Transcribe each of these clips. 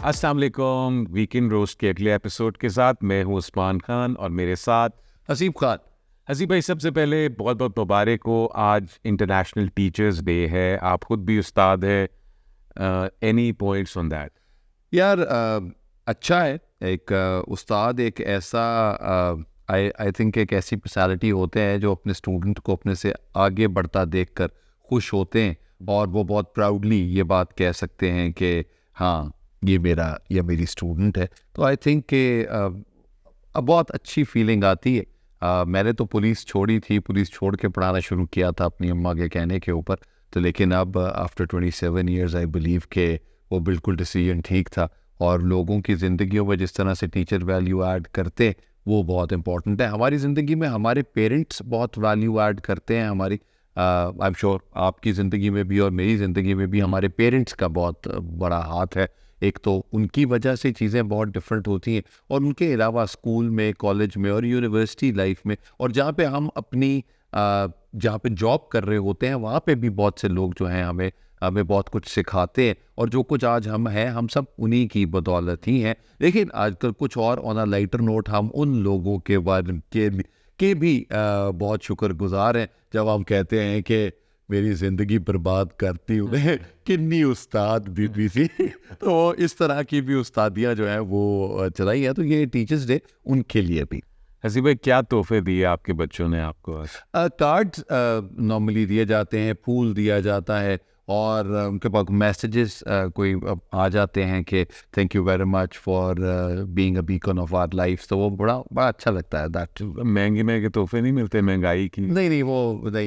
अस्सलाम वालेकुम। Weekend roast के अगले एपिसोड के साथ मैं हूँ उस्मान खान और मेरे साथ हसीब खान। हसीब भाई, सबसे पहले बहुत बहुत मुबारक हो। आज इंटरनेशनल टीचर्स डे है, आप खुद भी उस्ताद है। Any points on that? यार अच्छा है। एक उस्ताद एक ऐसा आई थिंक एक ऐसी पर्सनालिटी होते हैं जो अपने स्टूडेंट को अपने से आगे बढ़ता देखकर खुश होते हैं और वो बहुत प्राउडली ये बात कह सकते हैं कि हाँ ये मेरी स्टूडेंट है। तो आई थिंक कि बहुत अच्छी फीलिंग आती है। मैंने तो पुलिस छोड़ी थी, पुलिस छोड़ के पढ़ाना शुरू किया था अपनी अम्मा के कहने के ऊपर। तो लेकिन अब आफ्टर 27 ईयर्स आई बिलीव के वो बिल्कुल डिसीजन ठीक था। और लोगों की ज़िंदगियों में जिस तरह से टीचर वैल्यू ऐड करते हैं वो बहुत इंपॉर्टेंट है। हमारी ज़िंदगी में हमारे पेरेंट्स बहुत वैल्यू ऐड करते हैं। हमारी आई एम श्योर आपकी ज़िंदगी में भी और मेरी ज़िंदगी में भी हमारे पेरेंट्स का बहुत बड़ा हाथ है। एक तो उनकी वजह से चीज़ें बहुत डिफरेंट होती हैं और उनके अलावा स्कूल में, कॉलेज में और यूनिवर्सिटी लाइफ में और जहाँ पे हम अपनी जहाँ पे जॉब कर रहे होते हैं वहाँ पे भी बहुत से लोग जो हैं हमें हमें बहुत कुछ सिखाते हैं। और जो कुछ आज हम हैं हम सब उन्हीं की बदौलत ही हैं। लेकिन आजकल कुछ और ऑन अ लाइटर नोट हम उन लोगों के बारे के भी बहुत शुक्रगुजार हैं जब हम कहते हैं कि मेरी ज़िंदगी बर्बाद करती हुए किन्नी उस्ताद बीबी थी। तो इस तरह की भी उस्तादियाँ जो हैं वो चलाई है। तो ये टीचर्स डे उनके लिए भी। हसीब भाई, क्या तोहफे दिए आपके बच्चों ने आपको आज? कार्ड्स नॉर्मली दिए जाते हैं, फूल दिया जाता है और उनके पास मैसेजेस कोई आ जाते हैं कि thank you very much for being a beacon of our life. तो वो बड़ा बड़ा अच्छा लगता है दैट। महंगे महंगे तोहफे नहीं मिलते महंगाई की? नहीं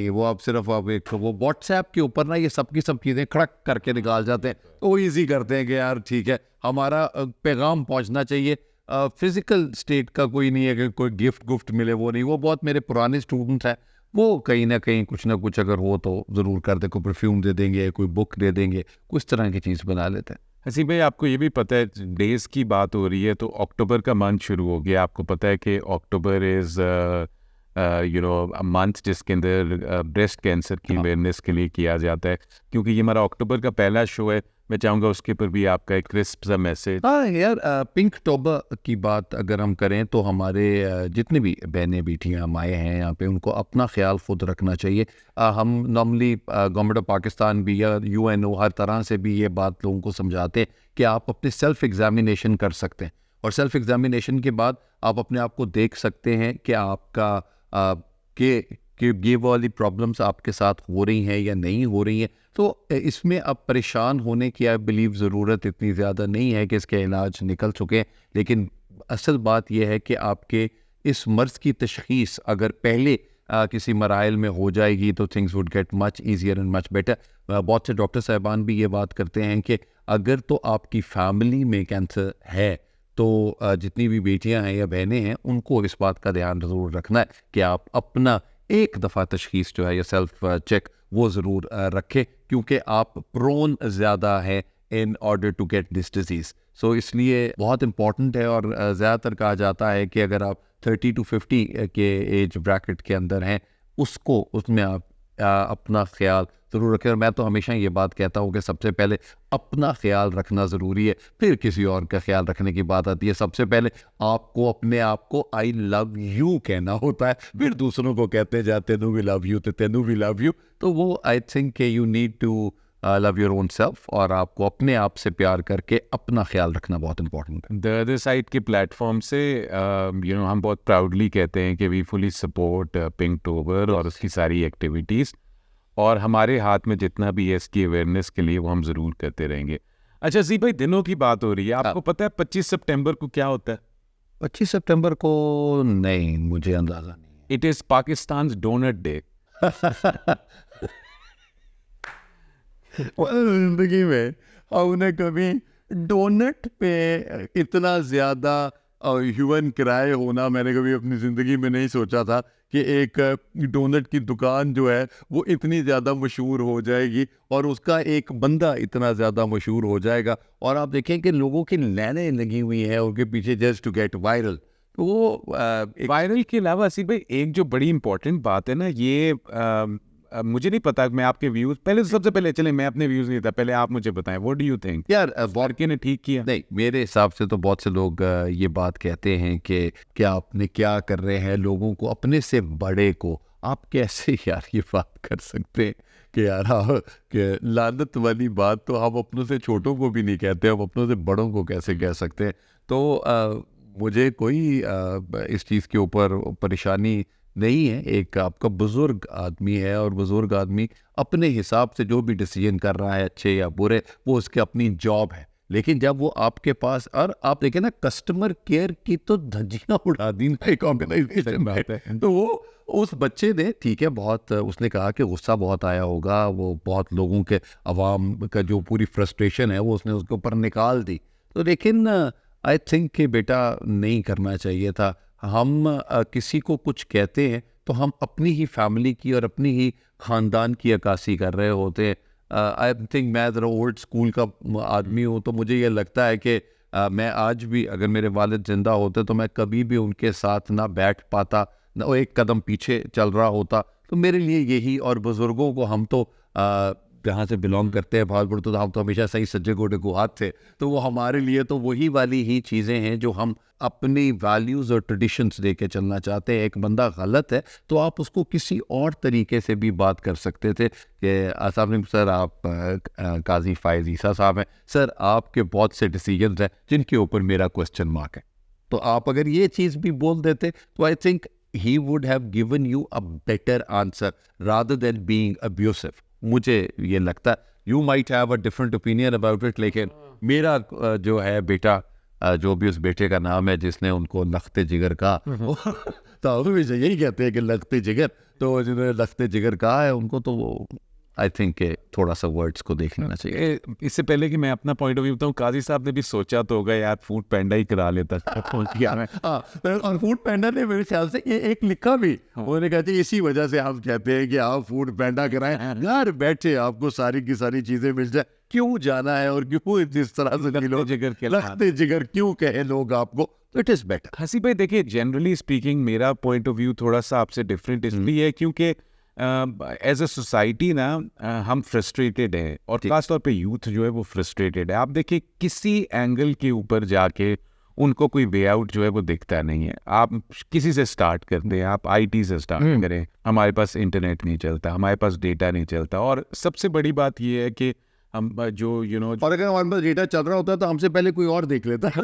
वो आप सिर्फ आप एक वो व्हाट्सएप के ऊपर ना ये सब की सब चीज़ें खड़क करके निकाल जाते हैं। तो वो ईजी करते हैं कि यार ठीक है हमारा पैगाम पहुंचना चाहिए। फिजिकल स्टेट का कोई नहीं है कि कोई गिफ्ट मिले, वो नहीं। वो बहुत मेरे पुराने स्टूडेंट्स हैं, वो कहीं ना कुछ अगर हो तो ज़रूर कर दे। कोई परफ्यूम दे देंगे, कोई बुक दे देंगे, कुछ तरह की चीज़ बना लेते हैं। हसीब भाई, आपको ये भी पता है, डेज की बात हो रही है तो अक्टूबर का मंथ शुरू हो गया। आपको पता है कि अक्टूबर इज़ अ मंथ जिसके अंदर ब्रेस्ट कैंसर की अवेयरनेस के लिए किया जाता है। क्योंकि ये हमारा अक्टूबर का पहला शो है, मैं चाहूँगा उसके ऊपर भी आपका एक क्रिस्प सा मैसेज। हाँ यार, पिंक टोबर की बात अगर हम करें तो हमारे जितने भी बहनें बेटियां माएँ हैं यहाँ पे उनको अपना ख्याल खुद रखना चाहिए। हम नॉर्मली गवर्नमेंट ऑफ पाकिस्तान भी या यूएनओ हर तरह से भी ये बात लोगों को समझाते हैं कि आप अपने सेल्फ एग्जामिनेशन कर सकते हैं और सेल्फ एग्जामिनेशन के बाद आप अपने आप को देख सकते हैं कि आपका कि ये वाली प्रॉब्लम्स आपके साथ हो रही हैं या नहीं हो रही हैं। तो इसमें अब परेशान होने की आई बिलीव ज़रूरत इतनी ज़्यादा नहीं है कि इसके इलाज निकल चुके हैं। लेकिन असल बात यह है कि आपके इस मर्ज़ की तशख़ीस अगर पहले किसी मराइल में हो जाएगी तो things would get much easier and much better. बहुत से डॉक्टर साहिबान भी ये बात करते हैं कि अगर तो आपकी फैमिली में कैंसर है तो जितनी भी बेटियां हैं या बहनें हैं उनको इस बात का ध्यान ज़रूर रखना है कि आप अपना एक दफ़ा तशख़ीस जो है या सेल्फ चेक वो ज़रूर रखें, क्योंकि आप प्रोन ज़्यादा है in order to get this disease. So इसलिए बहुत इंपॉर्टेंट है और ज़्यादातर कहा जाता है कि अगर आप 30 to 50 के एज ब्रैकेट के अंदर हैं उसमें आप अपना ख्याल ज़रूर रखें। और मैं तो हमेशा ये बात कहता हूँ कि सबसे पहले अपना ख्याल रखना ज़रूरी है, फिर किसी और का ख्याल रखने की बात आती है। सबसे पहले आपको अपने आप को आई लव यू कहना होता है, फिर दूसरों को कहते जाते तेनू भी लव यू तो तेनू भी लव यू। तो वो आई थिंक कि you need to love your own self और आपको अपने आप से प्यार करके अपना ख्याल रखना बहुत इंपॉर्टेंट है। द अदर साइड के प्लेटफॉर्म से हम बहुत प्राउडली कहते हैं कि वी फुली सपोर्ट पिंक टोबर और उसकी सारी एक्टिविटीज़, और हमारे हाथ में जितना भी है इसकी अवेयरनेस के लिए वो हम ज़रूर करते रहेंगे। अच्छा जी भाई, दिनों की बात हो रही है, आपको पता है 25 सितंबर को क्या होता है? 25 सितंबर को नहीं, मुझे अंदाज़ा नहीं है। It is Pakistan donut day. जिंदगी में हमने कभी डोनट पे इतना ज़्यादा ह्यूमन किराए होना मैंने कभी अपनी ज़िंदगी में नहीं सोचा था कि एक डोनट की दुकान जो है वो इतनी ज़्यादा मशहूर हो जाएगी और उसका एक बंदा इतना ज़्यादा मशहूर हो जाएगा। और आप देखें कि लोगों की लाइनें लगी हुई हैं उनके पीछे जस्ट टू गेट वायरल। तो वो वायरल के अलावा हसीब भाई, एक जो बड़ी इंपॉर्टेंट बात है ना, ये मुझे नहीं पता, मैं आपके व्यूज पहले, सबसे पहले चले मैं अपने व्यूज नहीं था, पहले आप मुझे बताएं व्हाट डू यू थिंक यार वारके ने ठीक किया? नहीं, मेरे हिसाब से तो बहुत से लोग ये बात कहते हैं कि क्या आपने क्या कर रहे हैं लोगों को, अपने से बड़े को आप कैसे यार ये बात कर सकते हैं कि यार हाँ, कि लानत वाली बात तो हम अपनों से छोटों को भी नहीं कहते, हम अपनों से बड़ों को कैसे कह सकते हैं? तो मुझे कोई इस चीज़ के ऊपर परेशानी नहीं है। एक आपका बुज़ुर्ग आदमी है और बुज़ुर्ग आदमी अपने हिसाब से जो भी डिसीजन कर रहा है अच्छे या बुरे, वो उसकी अपनी जॉब है। लेकिन जब वो आपके पास, और आप देखें ना, कस्टमर केयर की तो धज्जियां उड़ा दी ना एक ऑर्गेनाइजेशन में, तो वो उस बच्चे ने, ठीक है, बहुत उसने कहा कि गुस्सा बहुत आया होगा, वो बहुत लोगों के, अवाम का जो पूरी फ्रस्ट्रेशन है वो उसने उसके ऊपर निकाल दी। तो लेकिन आई थिंक कि बेटा नहीं करना चाहिए था। हम किसी को कुछ कहते हैं तो हम अपनी ही फैमिली की और अपनी ही ख़ानदान की अक्कासी कर रहे होते हैं। आई थिंक मैं ज़रा ओल्ड स्कूल का आदमी हूँ, तो मुझे ये लगता है कि मैं आज भी, अगर मेरे वालिद ज़िंदा होते तो मैं कभी भी उनके साथ ना बैठ पाता, ना वो एक कदम पीछे चल रहा होता। तो मेरे लिए यही, और बुज़ुर्गों को हम तो जहाँ से बिलोंग करते हैं भावलपुर, तो हम तो हमेशा सही सज्जे गोडे को हाथ थे, तो वो हमारे लिए तो वही वाली ही चीज़ें हैं जो हम अपनी वैल्यूज़ और ट्रेडिशंस दे के चलना चाहते हैं। एक बंदा गलत है तो आप उसको किसी और तरीके से भी बात कर सकते थे कि अस्सलाम सर, आप काजी फायज़ ईसा साहब हैं सर, आपके बहुत से डिसीजंस हैं जिनके ऊपर मेरा क्वेश्चन मार्क है। तो आप अगर ये चीज़ भी बोल देते तो I think he would have given you a better answer rather than being abusive. मुझे ये लगता है, you might have a different opinion about it, लेकिन मेरा जो है बेटा, जो भी उस बेटे का नाम है जिसने उनको लखते जिगर कहा, तो हम हमेशा यही कहते हैं कि लखते जिगर, तो जिन्होंने लखते जिगर कहा है उनको, तो वो आई थिंक थोड़ा सा वर्ड्स को देख लेना चाहिए। इससे पहले कि मैं अपना पॉइंट ऑफ व्यू बताऊं, काजी साहब ने भी सोचा तो होगा यार फूड पैंडा ही करा लेता पहुंच गया मैं। और फूड पैंडा ने मेरे ख्याल से ये एक लिखा भी, उन्होंने कहा कि इसी वजह से हम कहते हैं कि आप फूड पैंडा कराएं, घर बैठे आपको सारी की सारी चीजें मिल जाए, क्यों जाना है और क्यों जिस तरह से जिगर के लखते जिगर क्यों कहे लोग आपको, इट इज बेटर। हसी भाई देखिए, जनरली स्पीकिंग मेरा पॉइंट ऑफ व्यू थोड़ा सा आपसे डिफरेंट इसलिए है क्योंकि एज अ सोसाइटी ना हम फ्रस्ट्रेटेड हैं, और खासतौर पे यूथ जो है वो फ्रस्ट्रेटेड है। आप देखिए किसी एंगल के ऊपर जाके उनको कोई वे आउट जो है वो दिखता नहीं है। आप किसी से स्टार्ट करते हैं, आप आईटी से स्टार्ट करें, हमारे पास इंटरनेट नहीं चलता, हमारे पास डेटा नहीं चलता, और सबसे बड़ी बात ये है कि हम जो और अगर हमारे पास डेटा चल रहा होता है तो हमसे पहले कोई और देख लेता है।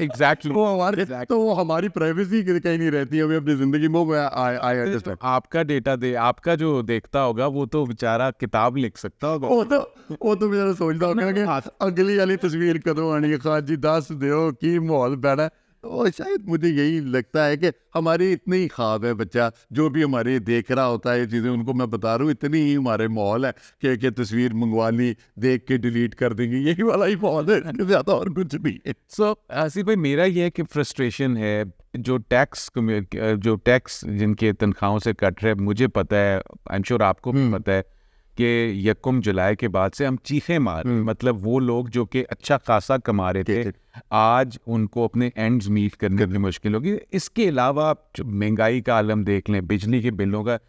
एग्जैक्टली वो हमारे, तो वो हमारी प्राइवेसी कहीं नहीं रहती है अभी अपनी जिंदगी में। I understand. आपका डेटा दे, आपका जो देखता होगा वो तो बेचारा किताब लिख सकता होगा। वो तो बेचारा सोचता होगा कि अगली वाली तस्वीर कदों आनी है, खान जी दस दो की माहौल बैठा। तो शायद मुझे यही लगता है कि हमारी इतनी ही ख्वाब है, बच्चा जो भी हमारे देख रहा होता है ये चीज़ें, उनको मैं बता रहा हूँ, इतनी ही हमारे माहौल है कि तस्वीर मंगवा ली, देख के डिलीट कर देंगे, यही वाला ही माहौल है, ज़्यादा और कुछ भी। सो आसिफ भाई, मेरा ये है कि फ्रस्ट्रेशन है जो टैक्स जिनके तनख्वाहों से कट रहे, मुझे पता है, आई एम श्योर आपको भी पता है कि 1 जुलाई के बाद से हम चीखे मार, मतलब वो लोग जो कि अच्छा खासा कमा रहे थे, आज उनको अपने एंड्स मीट करने की मुश्किल होगी। इसके अलावा आप महंगाई का आलम देख लें, बिजली के बिलों का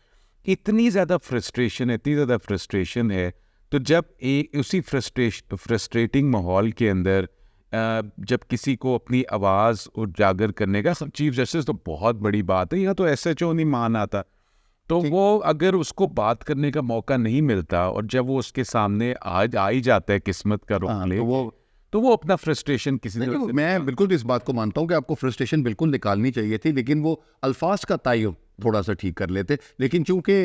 इतनी ज़्यादा फ्रस्ट्रेशन है। तो जब उसी फ्रस्ट्रेटिंग माहौल के अंदर जब किसी को अपनी आवाज़ उजागर करने का, चीफ जस्टिस तो बहुत बड़ी बात है, यहाँ तो SHO नहीं मान आता, तो वो अगर उसको बात करने का मौका नहीं मिलता और जब वो उसके सामने आज आ ही जाता है किस्मत का रोक ले, तो वो अपना फ्रस्ट्रेशन किसी तरह से, मैं बिल्कुल इस बात को मानता हूँ कि आपको फ्रस्ट्रेशन बिल्कुल निकालनी चाहिए थी, लेकिन वो अल्फाज का तयन थोड़ा सा ठीक कर लेते। लेकिन चूंकि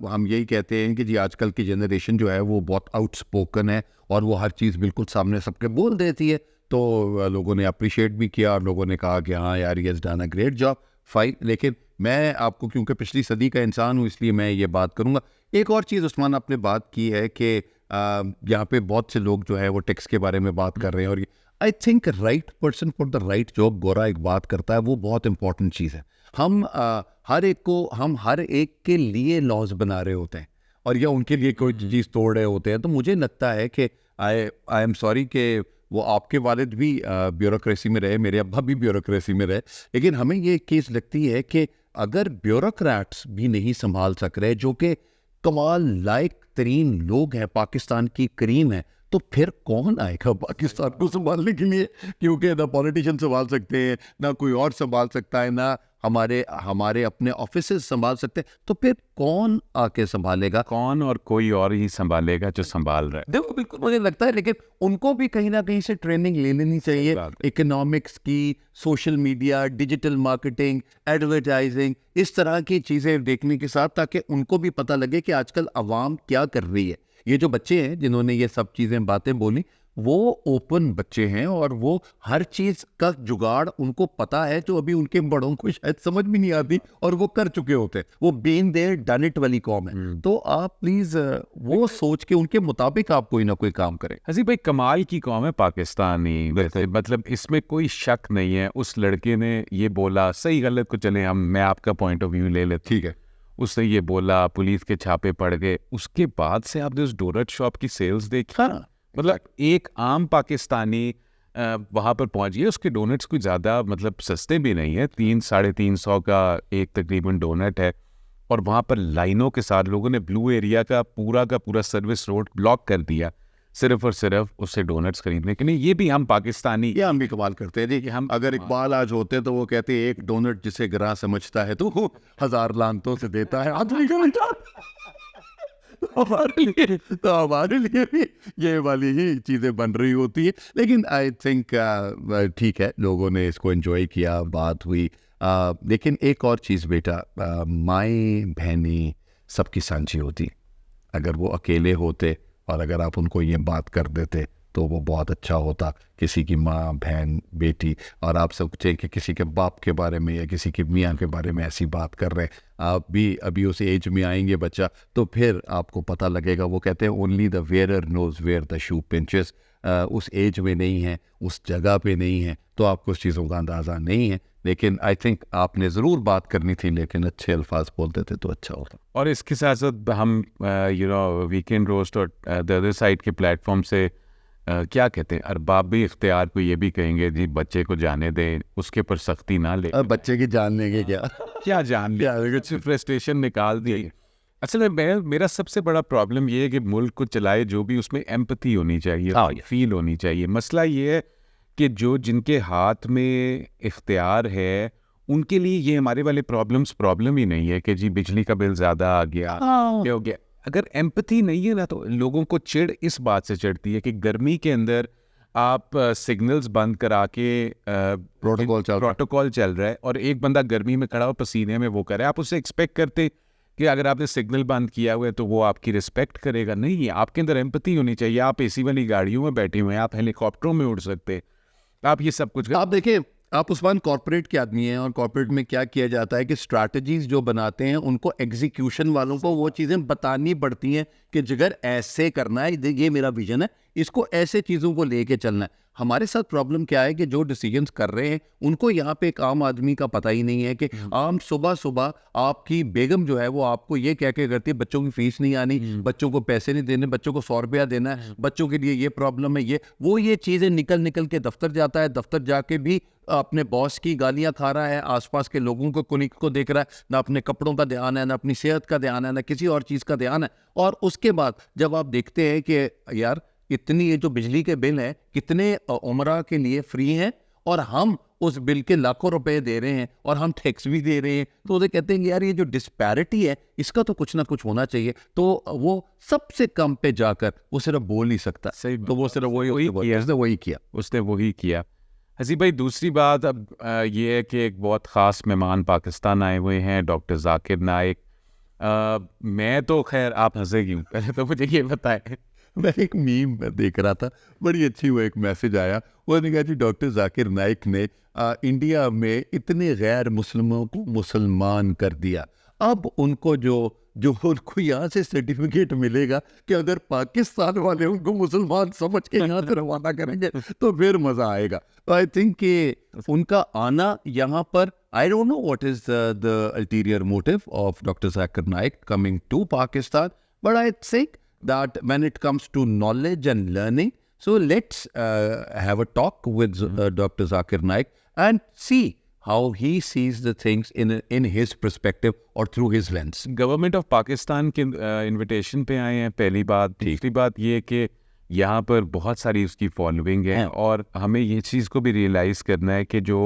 हम यही कहते हैं कि जी आजकल की जनरेशन जो है वो बहुत आउटस्पोकन है और वो हर चीज़ बिल्कुल सामने सबके बोल देती है, तो लोगों ने अप्रिशिएट भी किया और लोगों ने कहा कि हाँ यार, he has done a great job, fine. लेकिन मैं आपको, क्योंकि पिछली सदी का इंसान हूँ, इसलिए मैं ये बात करूँगा। एक और चीज़ उस्मान आपने बात की है कि यहाँ पे बहुत से लोग जो है वो टैक्स के बारे में बात कर रहे हैं, और I think right person for the right job, गोरा एक बात करता है, वो बहुत इंपॉर्टेंट चीज़ है। हम हर एक के लिए लॉज बना रहे होते हैं और या उनके लिए कोई चीज़ तोड़ रहे होते हैं, तो मुझे लगता है कि आई एम सॉरी कि वो आपके वालिद भी ब्यूरोक्रेसी में रहे, मेरे अब्बा भी ब्यूरोक्रेसी में रहे, लेकिन हमें ये केस लगती है कि अगर ब्यूरोक्रेट्स भी नहीं संभाल सक रहे, जो कि कमाल लायक तरीन लोग हैं, पाकिस्तान की क्रीम है, तो फिर कौन आएगा पाकिस्तान को संभालने के लिए? क्योंकि ना पॉलिटिशियन संभाल सकते हैं, ना कोई और संभाल सकता है, ना हमारे अपने ऑफिसेज संभाल सकते हैं, तो फिर कौन आके संभालेगा? कौन और कोई और ही संभालेगा जो संभाल रहा है। देखो बिल्कुल मुझे लगता है, लेकिन उनको भी कहीं ना कहीं से ट्रेनिंग ले लेनी चाहिए, इकोनॉमिक्स की, social media, digital marketing, advertising, इस तरह की चीज़ें देखने के साथ, ताकि उनको भी पता लगे कि आजकल आवाम क्या कर रही है। ये जो बच्चे हैं जिन्होंने ये सब चीज़ें बातें बोली, वो ओपन बच्चे हैं और वो हर चीज़ का जुगाड़ उनको पता है, जो अभी उनके बड़ों को शायद समझ भी नहीं आती, और वो कर चुके होते हैं। वो बीन देयर डन इट वाली कौम है। तो आप प्लीज़ वो सोच के उनके मुताबिक आप कोई ना कोई काम करें। हसी भाई, कमाल की कौम है पाकिस्तानी, वैसे मतलब इसमें कोई शक नहीं है। उस लड़के ने ये बोला, सही गलत को चले मैं आपका पॉइंट ऑफ व्यू ले लेते, ठीक है, उसने ये बोला, पुलिस के छापे पड़ गए, उसके बाद से आपने उस डोनट शॉप की सेल्स देखी। हाँ, मतलब एक आम पाकिस्तानी वहाँ पर पहुँच गया, उसके डोनट्स कोई ज़्यादा मतलब सस्ते भी नहीं है, 300-350 का एक तकरीबन डोनट है, और वहाँ पर लाइनों के साथ लोगों ने ब्लू एरिया का पूरा सर्विस रोड ब्लॉक कर दिया, सिर्फ और सिर्फ उससे डोनट्स खरीदने के लिए। ये भी हम पाकिस्तानी, ये हम भी कमाल करते हैं। देखिए, हम अगर इकबाल आज होते तो वो कहते एक डोनट जिसे ग्रां समझता है तो वो 1000 लानतों से देता है। आदमी का हमारे लिए भी ये वाली ही चीज़ें बन रही होती है। लेकिन आई थिंक ठीक है, लोगों ने इसको एंजॉय किया, बात हुई। लेकिन एक और चीज़ बेटा, माएँ बहनें सबकी सांझी होती। अगर वो अकेले होते और अगर आप उनको ये बात कर देते तो वो बहुत अच्छा होता। किसी की माँ, बहन, बेटी, और आप सोचें कि किसी के बाप के बारे में या किसी की मियाँ के बारे में ऐसी बात कर रहे हैं, आप भी अभी उस एज में आएंगे बच्चा, तो फिर आपको पता लगेगा। वो कहते हैं only the wearer knows where the shoe pinches. उस एज में नहीं है, उस जगह पे नहीं है, तो आपको उस चीज़ों का अंदाज़ा नहीं है। लेकिन आई थिंक आपने ज़रूर बात करनी थी, लेकिन अच्छे अल्फाज बोलते थे तो अच्छा होता। और इसके साथ साथ हम वीकेंड रोस्ट और द अदर साइड के प्लेटफॉर्म से क्या कहते हैं, अरबाबी इख्तियार को ये भी कहेंगे जी, बच्चे को जाने दें, उसके पर सख्ती ना ले। बच्चे की जान लेंगे क्या? क्या जान लिया, फ्रस्ट्रेशन निकाल दी। असल में मेरा सबसे बड़ा प्रॉब्लम ये है कि मुल्क को चलाए जो भी, उसमें एम्पैथी होनी चाहिए, फील होनी चाहिए। मसला ये है कि जो जिनके हाथ में इख्तियार है, उनके लिए ये हमारे वाले प्रॉब्लम ही नहीं है कि जी बिजली का बिल ज़्यादा आ गया, क्या हो गया। अगर एम्पैथी नहीं है ना, तो लोगों को चिढ़ इस बात से चढ़ती है कि गर्मी के अंदर आप सिग्नल्स बंद करा के प्रोटोकॉल चल रहा है, और एक बंदा गर्मी में खड़ा हो, पसीने में वो करे, आप उससे एक्सपेक्ट करते कि अगर आपने सिग्नल बंद किया हुआ है तो वो आपकी रिस्पेक्ट करेगा। नहीं, आपके अंदर एम्पैथी होनी चाहिए। आप एसी वाली गाड़ियों में बैठे हुए हैं, आप हेलीकॉप्टरों में उड़ सकते, आप ये सब कुछ। आप देखिए, आप उस्मान कॉर्पोरेट के आदमी हैं, और कॉर्पोरेट में क्या किया जाता है कि स्ट्रैटेजीज जो बनाते हैं उनको एग्जीक्यूशन वालों को वो चीज़ें बतानी पड़ती हैं कि जिगर ऐसे करना है, ये मेरा विजन है, इसको ऐसे चीज़ों को लेके चलना है। हमारे साथ प्रॉब्लम क्या है कि जो डिसीजंस कर रहे हैं उनको यहाँ पे एक आम आदमी का पता ही नहीं है कि आम सुबह सुबह आपकी बेगम जो है वो आपको ये कह के करती है बच्चों की फीस नहीं आनी, बच्चों को पैसे नहीं देने, बच्चों को 100 रुपया देना है, बच्चों के लिए ये प्रॉब्लम है, ये चीज़ें निकल के दफ्तर जाता है, दफ्तर जाके भी अपने बॉस की गालियां खा रहा है, आसपास के लोगों को देख रहा है, ना अपने कपड़ों का ध्यान है, ना अपनी सेहत का ध्यान है, ना किसी और चीज़ का ध्यान है। और उसके बाद जब आप देखते हैं कि यार इतनी ये जो बिजली के बिल हैं कितने उमरा के लिए फ्री हैं, और हम उस बिल के लाखों रुपए दे रहे हैं और हम टैक्स भी दे रहे हैं, तो वो कहते हैं कि यार ये जो डिस्पैरिटी है इसका तो कुछ ना कुछ होना चाहिए। तो वो सबसे कम पे जाकर वो सिर्फ बोल ही सकता है, तो वो सिर्फ उसने वही किया। हसी भाई, दूसरी बात अब ये है कि एक बहुत ख़ास मेहमान पाकिस्तान आए हुए हैं, डॉक्टर जाकिर नाइक। मैं तो खैर, आप हंसे क्यों, पहले तो मुझे ये बताएं। मैं एक मीम देख रहा था, बड़ी अच्छी, वो एक मैसेज आया, उन्होंने कहा जी डॉक्टर जाकिर नाइक ने इंडिया में इतने गैर मुस्लिमों को मुसलमान कर दिया। अब उनको जो उनको यहाँ से सर्टिफिकेट मिलेगा कि अगर पाकिस्तान वाले उनको मुसलमान समझ के यहाँ से रवाना करेंगे तो फिर मज़ा आएगा। तो आई थिंक कि उनका आना यहाँ पर, I don't know what is the ulterior motive of doctor Zakir Naik coming to Pakistan, but I think that when it comes to knowledge and learning, so let's have a talk with Dr. Zakir Naik and see how he sees the things in his perspective or through his lens. Government of Pakistan के invitation पे आए हैं, पहली बात। दूसरी बात ये कि यहाँ पर बहुत सारी उसकी फॉलोइंग है और हमें ये चीज़ को भी रियलाइज़ करना है कि जो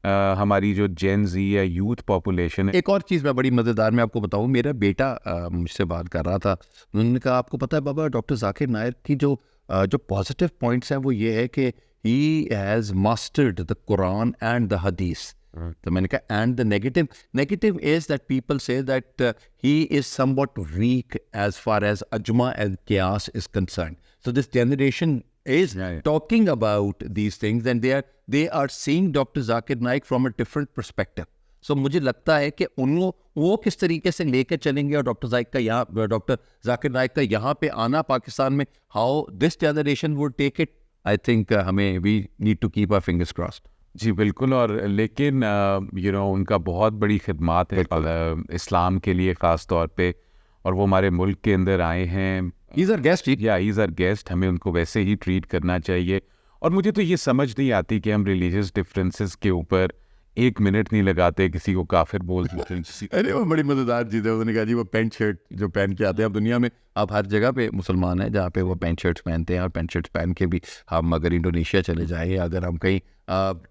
हमारी जो जेन जी या यूथ पॉपुलेशन है। एक और चीज़ मैं बड़ी मज़ेदार मैं आपको बताऊं, मेरा बेटा मुझसे बात कर रहा था, उन्होंने कहा आपको पता है बाबा डॉक्टर जाकिर नायक की जो पॉजिटिव पॉइंट्स हैं वो ये है कि he has mastered the Quran and the Hadith. तो मैंने कहा and the negative is that people say that he is somewhat weak as far as ijma and qiyas is concern. So this generation is talking about these things and they are seeing Dr. Zakir Naik from a different perspective. So मुझे लगता है कि वो किस तरीके से लेकर चलेंगे और डॉक्टर जाकिर नाइक का यहाँ पे आना पाकिस्तान में, how this generation would take it, I think हमें we need to keep our fingers crossed. जी बिल्कुल। और लेकिन उनका बहुत बड़ी खिदमत है इस्लाम के लिए ख़ास तौर पे, और वो हमारे मुल्क के अंदर आए हैं। He's our guest. he's our guest, हमें उनको वैसे ही ट्रीट करना चाहिए। और मुझे तो ये समझ नहीं आती कि हम रिलीजियस डिफरेंसेस के ऊपर 1 मिनट नहीं लगाते, किसी को काफिर बोल देते हैं। अरे वो बड़ी मज़ेदार चीज़ है। उन्होंने कहा जी वो पैंट शर्ट जो पहन के आते हैं, अब दुनिया में आप हर जगह पे मुसलमान हैं जहाँ पे वो पैंट शर्ट्स पहनते हैं, और पैंट शर्ट्स पहन के भी हम अगर इंडोनेशिया चले जाए, अगर हम कहीं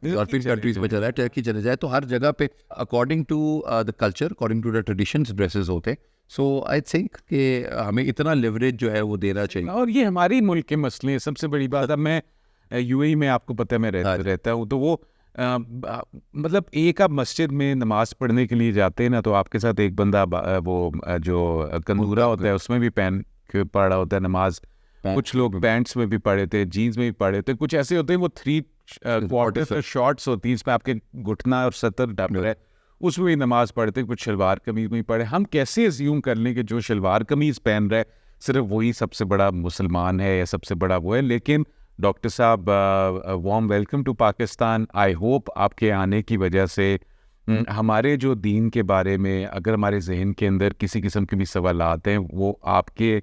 यूरोपियन कंट्रीज में चले जाए, टर्की चले जाए, तो हर जगह पे according to the culture, according to the traditions dresses होते हैं। सो आई थिंक कि हमें इतना लिवरेज जो है वो देना चाहिए। और ये हमारी मुल्क के मसले हैं। सबसे बड़ी बात, अब मैं यूएई में आपको पता है मैं रहता हूँ, तो वो मतलब एक आप मस्जिद में नमाज पढ़ने के लिए जाते हैं ना, तो आपके साथ एक बंदा वो जो कंदूरा होता है उसमें भी पहन के पढ़ रहा होता है नमाज। कुछ लोग पैंट्स में भी पढ़े थे, जीन्स में भी पढ़े थे, कुछ ऐसे होते हैं वो 3/4 शॉर्ट्स होती है, इसमें आपके घुटना और सतर ढक रहा है, उसमें भी नमाज पढ़ते, कुछ शलवार कमीज में पढ़े। हम कैसे अज्यूम कर लें कि जो शलवार कमीज पहन रहा है सिर्फ वही सबसे बड़ा मुसलमान है या सबसे बड़ा वो है। लेकिन डॉक्टर साहब, warm welcome to Pakistan. I hope आपके आने की वजह से हमारे जो दीन के बारे में अगर हमारे जहन के अंदर किसी किस्म के भी सवाल आते हैं, वो आपके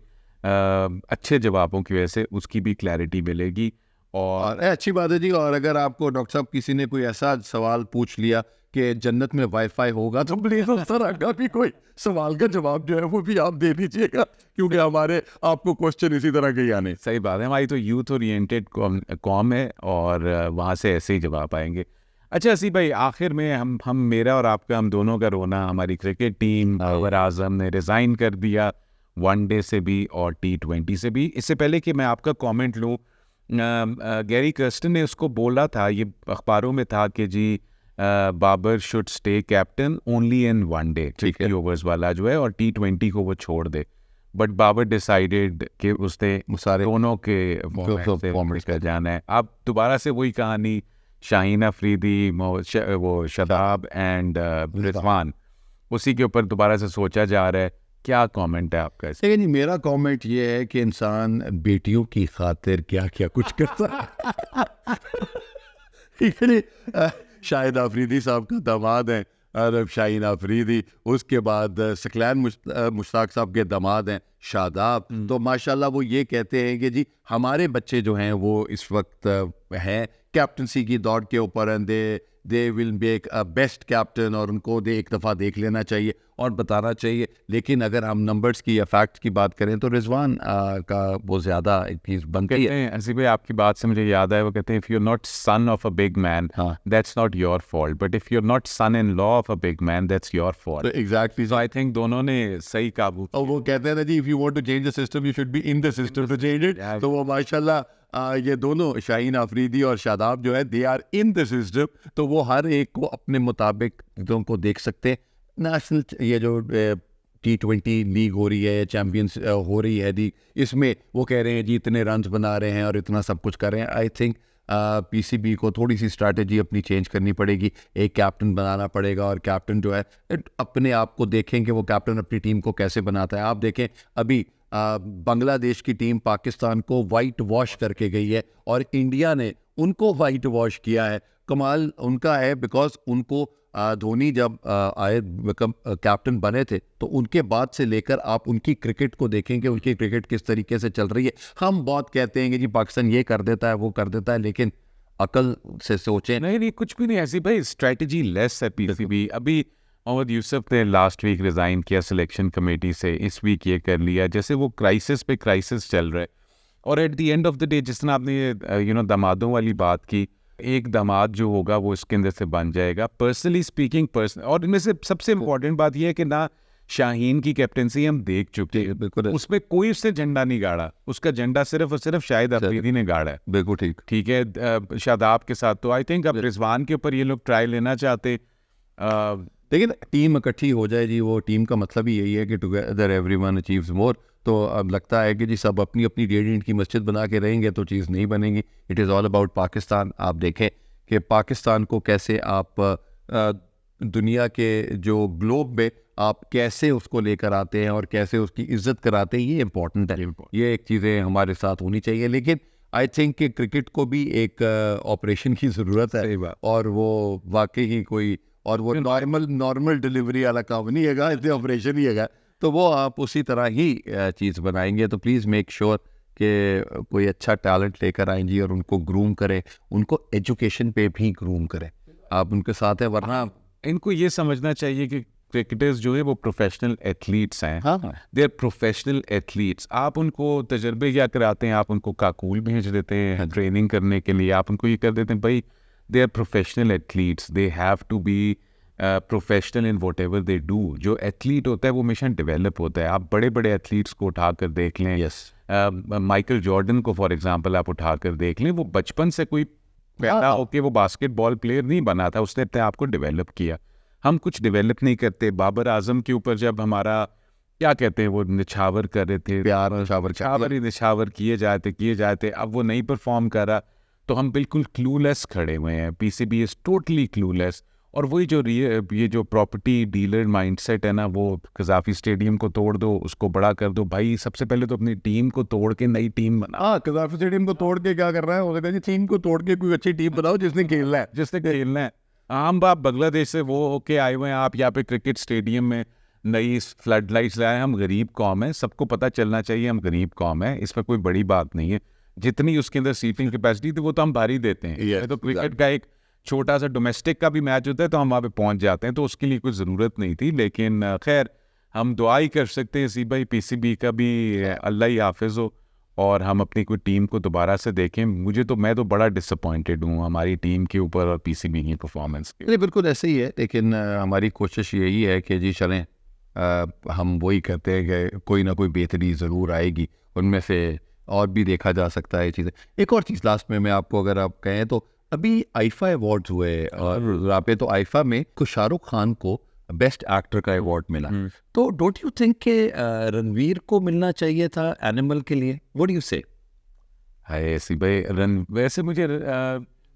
अच्छे जवाबों की वजह से उसकी भी क्लैरिटी मिलेगी। और अच्छी बात है जी। और अगर आपको डॉक्टर साहब किसी ने कोई ऐसा सवाल पूछ लिया कि जन्नत में वाईफाई होगा, तो प्लीज उस तरह का भी कोई सवाल का जवाब जो है वो भी आप दे दीजिएगा, क्योंकि हमारे आपको क्वेश्चन इसी तरह के ही आने। सही बात है, हमारी तो यूथ ओरिएंटेड कॉम है और वहाँ से ऐसे ही जवाब आएंगे। अच्छा असी भाई, आखिर में हम मेरा और आपका, हम दोनों का रोना, हमारी क्रिकेट टीम बाबर आजम ने रिज़ाइन कर दिया, वनडे से भी और T20 से भी। इससे पहले कि मैं आपका कमेंट लूँ, गैरी कर्स्टन ने उसको बोला था, ये अखबारों में था कि जी Babar should stay captain only in one day 50 overs वाला जो है, और T20 को वो छोड़ दे। बट बाबर डिसाइडेड कि उसने सारे दोनों के फॉर्मेट का जाना है। अब दोबारा से वही कहानी, शाहीन अफरीदी, वो शदाब एंड रिजवान, उसी के ऊपर दोबारा से सोचा जा रहा है। क्या कमेंट है आपका इसमें? लेकिन मेरा कमेंट ये है कि इंसान बेटियों की खातिर क्या क्या कुछ करता है। शाहिद अफरीदी साहब का दामाद है अरब शाहीन अफरीदी, उसके बाद सकलैन मुश्ताक साहब के दामाद हैं शादाब। तो माशाल्लाह वो ये कहते हैं कि जी हमारे बच्चे जो हैं वो इस वक्त हैं कैप्टनसी की दौड़ के ऊपर, and they will make a best captain, और उनको एक दफ़ा देख लेना चाहिए और बताना चाहिए। लेकिन अगर हम नंबर्स की या फैक्ट्स की बात करें तो रिजवान का वो ज़्यादा एक चीज़ बनती है। ऐसी भाई आपकी बात से मुझे याद आया, वो कहते हैं if you are not son of a big man that's not your fault, but if you are not son in law of a big man that's your fault. Exactly, so I think दोनों ने सही काबू। और वो कहते हैं ना जी, if you want to change the system you should be in the system to change it. तो वो माशाल्लाह ये दोनों शाहीन अफरीदी और शादाब जो है they are in the system, तो वो हर एक को अपने मुताबिक उनको देख सकते हैं। नेशनल ये जो T20 लीग हो रही है, चैम्पियंस हो रही है दी, इसमें वो कह रहे हैं जी इतने रन्स बना रहे हैं और इतना सब कुछ कर रहे हैं। आई थिंक PCB को थोड़ी सी स्ट्रैटेजी अपनी चेंज करनी पड़ेगी, एक कैप्टन बनाना पड़ेगा, और कैप्टन जो है अपने आप को देखें कि वो कैप्टन अपनी टीम को कैसे बनाता है। आप देखें अभी बांग्लादेश की टीम पाकिस्तान को वाइट वॉश करके गई है और इंडिया ने उनको वाइट वॉश किया है। कमाल उनका है बिकॉज उनको धोनी जब आए कैप्टन बने थे तो उनके बाद से लेकर आप उनकी क्रिकेट को देखेंगे, उनकी क्रिकेट किस तरीके से चल रही है। हम बहुत कहते हैं कि जी पाकिस्तान ये कर देता है वो कर देता है, लेकिन अकल से सोचें। नहीं कुछ भी नहीं ऐसी भाई स्ट्रेटजी लेस है पीसीबी। अभी मोहम्मद यूसुफ ने लास्ट वीक रिज़ाइन किया सिलेक्शन कमेटी से, इस वीक ये कर लिया, जैसे वो क्राइसिस पे क्राइसिस चल रहा है। और at the end of the day जिस तरह आपने दामादों वाली बात की, एक दामाद जो होगा वो इसके अंदर से बन जाएगा। पर्सनली स्पीकिंग और इनमें से सबसे इम्पोर्टेंट बात यह है कि ना शाहीन की कैप्टनसी हम देख चुके हैं, बिल्कुल उसमें कोई उससे झंडा नहीं गाड़ा, उसका झंडा सिर्फ और सिर्फ शाहिद अफरीदी ने गाड़ा है। बिल्कुल ठीक है शादाब के साथ। तो आई थिंक अब रिजवान के ऊपर ये लोग ट्राई लेना चाहते। लेकिन टीम इकट्ठी हो जाए जी, वो टीम का मतलब ही यही है कि टुगेदर एवरीवन अचीव्स मोर। तो अब लगता है कि जी सब अपनी अपनी 1.5 ईंट की मस्जिद बना के रहेंगे तो चीज़ नहीं बनेगी। It is all about Pakistan. आप देखें कि पाकिस्तान को कैसे आप दुनिया के जो ग्लोब में आप कैसे उसको लेकर आते हैं और कैसे उसकी इज्जत कराते हैं, ये इम्पोर्टेंट है। ये एक चीज़ें हमारे साथ होनी चाहिए। लेकिन आई थिंक कि क्रिकेट को भी एक ऑपरेशन की ज़रूरत है, और वो वाकई ही कोई और वो नॉर्मल डिलीवरी वाला काम नहीं है, इतने ऑपरेशन ही है। तो वो आप उसी तरह ही चीज़ बनाएंगे। तो प्लीज़ मेक श्योर कि कोई अच्छा टैलेंट लेकर आएं जी, और उनको ग्रूम करें, उनको एजुकेशन पे भी ग्रूम करें। आप उनके साथ हैं, वरना इनको ये समझना चाहिए कि क्रिकेटर्स जो है वो प्रोफेशनल एथलीट्स हैं। हाँ दे आर प्रोफेशनल एथलीट्स। आप उनको तजर्बे क्या कराते हैं, आप उनको काकूल भेज देते हैं ट्रेनिंग करने के लिए, आप उनको ये कर देते हैं भाई they are professional athletes, they have to be professional in whatever they do. जो एथलीट होता है वो हमेशा डेवलप होता है। आप बड़े बड़े एथलीट्स को उठा कर देख लें, माइकल जॉर्डन को फॉर एग्जांपल आप उठा कर देख लें, वो बचपन से कोई पैदा होके वो बास्केटबॉल प्लेयर नहीं बना था, उसने अपने आप को डेवलप किया। हम कुछ डेवलप नहीं करते। बाबर आजम के ऊपर जब हमारा क्या कहते हैं वो निछावर कर रहे थे, प्यार निछावर किए जाते, अब वो नहीं परफॉर्म कर रहा, तो हम बिल्कुल क्लूलेस खड़े हुए हैं। PCB is totally clueless. और वही जो ये जो प्रॉपर्टी डीलर माइंडसेट है ना, वो कज़ाफ़ी स्टेडियम को तोड़ दो, उसको बड़ा कर दो। भाई सबसे पहले तो अपनी टीम को तोड़ के नई टीम बना। हाँ, कज़ाफ़ी स्टेडियम को तोड़ के क्या कर रहा है, वो कहता है टीम को तोड़ के कोई अच्छी टीम बनाओ जिसने खेलना है। आम बाप बांग्लादेश से वो होके आए हुए हैं, आप यहाँ पे क्रिकेट स्टेडियम में नई फ्लड लाइट्स लाए। हम गरीब कौम है, सबको पता चलना चाहिए हम गरीब कौम है, इसमें कोई बड़ी बात नहीं है। जितनी उसके अंदर सीटिंग कैपेसिटी थी वो तो हम भारी देते हैं। तो क्रिकेट का एक छोटा सा डोमेस्टिक का भी मैच होता है तो हम वहाँ पे पहुँच जाते हैं, तो उसके लिए कोई ज़रूरत नहीं थी। लेकिन खैर हम दुआ ही कर सकते हैं सी भाई पीसीबी का भी अल्लाह ही हाफिज़ हो, और हम अपनी कोई टीम को दोबारा से देखें। मैं तो बड़ा डिसअपॉइंटेड हूँ हमारी टीम के ऊपर और पीसीबी की परफॉर्मेंस के। नहीं, बिल्कुल ऐसे ही है। लेकिन हमारी कोशिश यही है कि जी चलें, हम वही कहते हैं कि कोई ना कोई बेहतरी ज़रूर आएगी, उनमें से और भी देखा जा सकता है चीज़ें। एक और चीज़ लास्ट में मैं आपको अगर आप कहें तो अभी आईफा अवार्ड्स हुए, और यहाँ पे तो आईफा में शाहरुख खान को बेस्ट एक्टर का अवार्ड मिला। तो डोंट यू थिंक कि रणवीर को मिलना चाहिए था एनिमल के लिए? व्हाट डू यू से? हाय सी भाई वैसे मुझे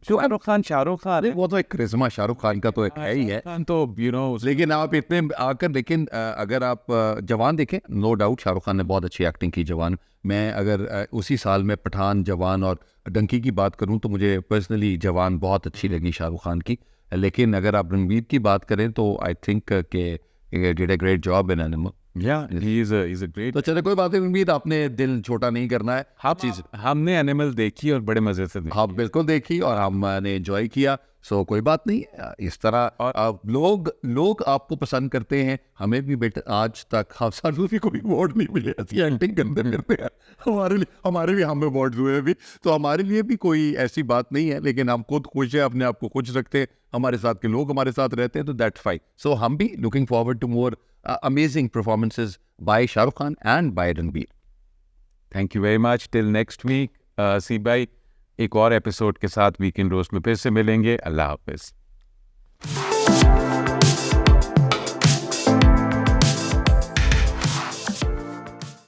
शाहरुख खान वो तो एक करिश्मा शाहरुख खान का तो एक है ही है, तो लेकिन आप इतने आकर लेकिन अगर आप जवान देखें, नो डाउट शाहरुख खान ने बहुत अच्छी एक्टिंग की जवान। मैं अगर उसी साल में पठान, जवान और डंकी की बात करूं तो मुझे पर्सनली जवान बहुत अच्छी लगी शाहरुख खान की। लेकिन अगर आप रणवीर की बात करें तो आई थिंक के did a great job in animal. He is a great. तो चले कोई बात नहीं रणवीर, आपने दिल छोटा नहीं करना है। हमने एनिमल देखी और बड़े मजे से देखी। हाँ बिल्कुल देखी और हमने एंजॉय किया। सो कोई बात नहीं, इस तरह लोग आपको पसंद करते हैं, हमें भी बेटा आज तक सानू भी कोई अवार्ड नहीं मिले, ऐसी एक्टिंग करते हैं। हमारे भी हम अवार्ड हुए अभी, तो हमारे लिए भी कोई ऐसी बात नहीं है। लेकिन हम खुद खुश है, अपने आप को खुश रखते हैं, हमारे साथ के लोग हमारे साथ रहते हैं, तो दैट्स फाइन। सो हम भी looking forward to more amazing performances by Shahrukh Khan and by Ranveer. Thank you very much. Till next week, सी भाई एक और एपिसोड के साथ वीकेंड रोस्ट में फिर से मिलेंगे। अल्लाह हाफिज।